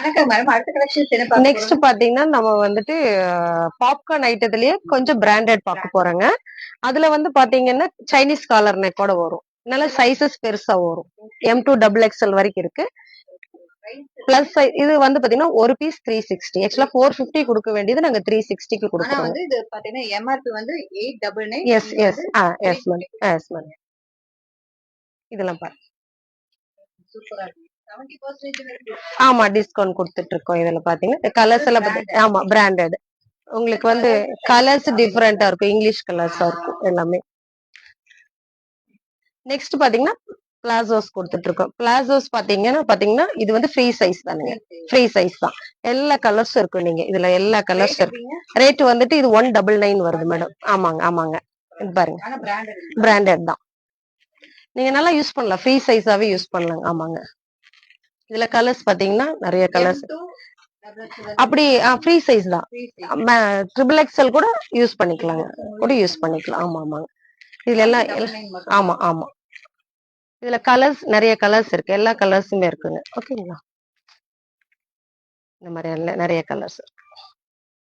வணக்கம் மேடம். அடுத்த கலெக்ஷன்ஸ் என்ன பார்க்க நெக்ஸ்ட் போறோம்? பாத்தீங்கன்னா நம்ம வந்துட்டு பாப்கார்ன் ஐட்டத்திலேயே கொஞ்சம் பிராண்டட் பார்க்க போறோங்க. அதுல வந்து பாத்தீங்கன்னா சைனீஸ் காலர் நெக்கோட வரும். நல்ல சைசஸ் பெருசா வரும். M2 XXL வரைக்கும் இருக்கு. பிளஸ் இது வந்து பாத்தீங்கன்னா ஒரு பீஸ் 360. ஆக்சுவலா 450 கொடுக்க வேண்டியது நாங்க 360க்கு ஆனா கொடுக்குறோம். வந்து இது பாத்தீங்கன்னா எம்ஆர்பி வந்து 899. Yes yes yes ma'am yes ma'am. இதெல்லாம் பாருங்க. சூப்பரா இருக்கு. 70% ஆமா டிஸ்கவுண்ட் கொடுத்துட்டு இருக்கோம். இதுல பாத்தீங்கன்னா கலர்ஸ் எல்லாம் ஆமா பிராண்டட். உங்களுக்கு வந்து கலர்ஸ் டிஃபரெண்டா இருக்கும். இங்கிலீஷ் கலர்ஸா இருக்கும் எல்லாமே. நெக்ஸ்ட் பாத்தீங்கன்னா பிளாசோஸ் கொடுத்துட்டு இருக்கோம். பிளாசோஸ் பாத்தீங்கன்னா இது வந்து ஃப்ரீ சைஸ் தானுங்க. ஃப்ரீ சைஸ் தான். எல்லா கலர்ஸும் இருக்கும். நீங்க இதுல எல்லா கலர்ஸ் இருக்கு. ரேட் வந்துட்டு இது 199 வருது மேடம். ஆமாங்க ஆமாங்க. இது பாருங்க பிராண்டட் தான். நீங்க நல்லா யூஸ் பண்ணலாம். ஃப்ரீ சைஸாவே யூஸ் பண்ணலாம். ஆமாங்க. இதுல கலர்ஸ் பாத்தீங்கன்னா நிறைய கலர்ஸ் அப்படி ஃப்ரீ சைஸ் தான். XXL கூட யூஸ் பண்ணிக்கலாங்க. கூட யூஸ் பண்ணிக்கலாம். ஆமா ஆமாங்க. இதுல எல்லாம் ஆமா ஆமா. இதுல கலர்ஸ் நிறைய கலர்ஸ் இருக்கு. எல்லா கலர்ஸுமே இருக்குங்க. ஓகேங்களா? இந்த மாதிரி நிறைய கலர்ஸ்